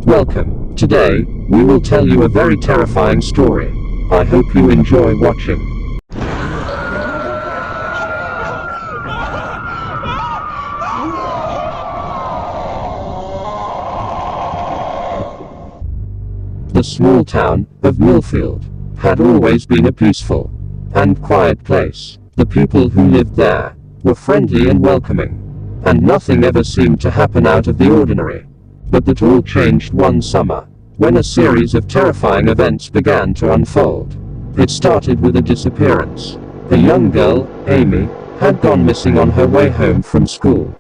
Welcome. Today, we will tell you a very terrifying story. I hope you enjoy watching. The small town of Millfield had always been a peaceful and quiet place. The people who lived there were friendly and welcoming, and nothing ever seemed to happen out of the ordinary. But that all changed one summer, when a series of terrifying events began to unfold. It started with a disappearance. A young girl, Amy, had gone missing on her way home from school.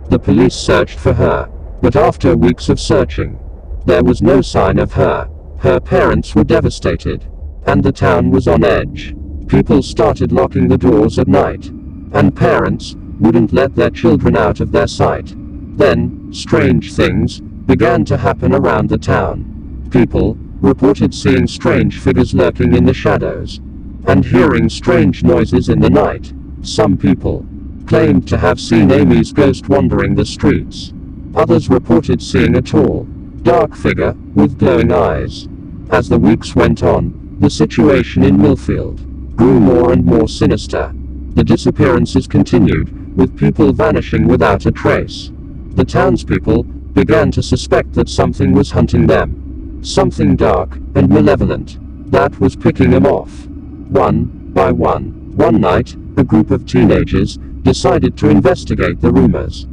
The police searched for her, but after weeks of searching, there was no sign of her. Her parents were devastated, and the town was on edge. People started locking the doors at night, and parents wouldn't let their children out of their sight. Then, strange things began to happen around the town. People reported seeing strange figures lurking in the shadows, and hearing strange noises in the night. Some people claimed to have seen Amy's ghost wandering the streets. Others reported seeing a tall, dark figure with glowing eyes. As the weeks went on, the situation in Millfield grew more and more sinister. The disappearances continued, with people vanishing without a trace. The townspeople began to suspect that something was hunting them. Something dark and malevolent that was picking them off. One by one night, a group of teenagers decided to investigate the rumors.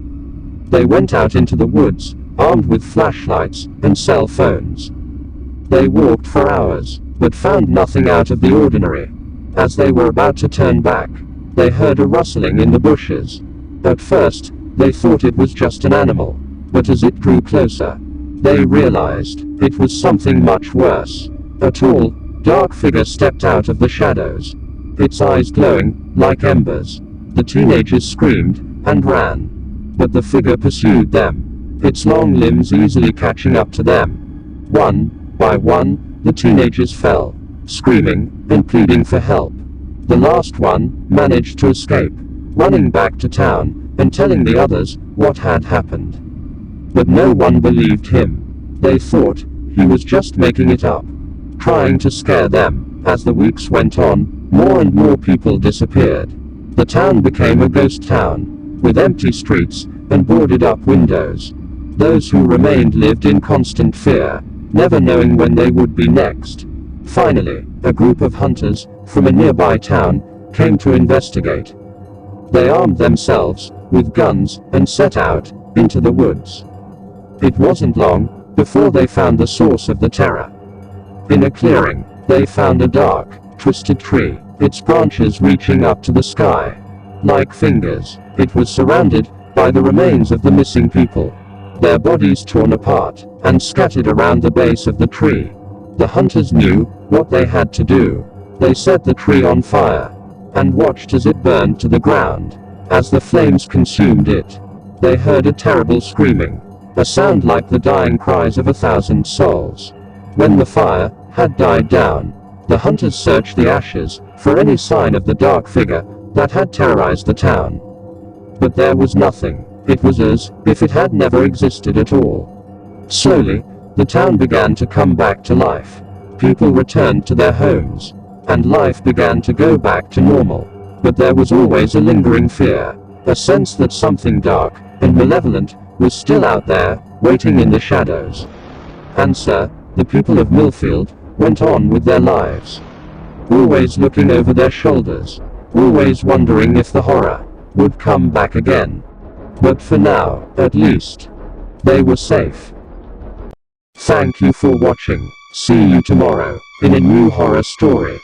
They went out into the woods, armed with flashlights and cell phones. They walked for hours, but found nothing out of the ordinary. As they were about to turn back, they heard a rustling in the bushes. At first, they thought it was just an animal, but as it grew closer, they realized it was something much worse. A tall, dark figure stepped out of the shadows, its eyes glowing like embers. The teenagers screamed and ran, but the figure pursued them, its long limbs easily catching up to them. One by one, the teenagers fell, screaming and pleading for help. The last one managed to escape, running back to town and telling the others what had happened. But no one believed him. They thought he was just making it up, trying to scare them. As the weeks went on, more and more people disappeared. The town became a ghost town, with empty streets and boarded up windows. Those who remained lived in constant fear, never knowing when they would be next. Finally, a group of hunters from a nearby town came to investigate. They armed themselves with guns and set out into the woods. It wasn't long before they found the source of the terror. In a clearing, they found a dark, twisted tree, its branches reaching up to the sky. Like fingers, it was surrounded by the remains of the missing people, their bodies torn apart and scattered around the base of the tree. The hunters knew what they had to do. They set the tree on fire and watched as it burned to the ground. As the flames consumed it, they heard a terrible screaming, a sound like the dying cries of 1,000 souls. When the fire had died down, the hunters searched the ashes for any sign of the dark figure that had terrorized the town. But there was nothing. It was as if it had never existed at all. Slowly, the town began to come back to life. People returned to their homes, and life began to go back to normal. But there was always a lingering fear, a sense that something dark and malevolent was still out there, waiting in the shadows. And so, the people of Millfield went on with their lives, always looking over their shoulders, always wondering if the horror would come back again. But for now, at least, they were safe. Thank you for watching. See you tomorrow in a new horror story.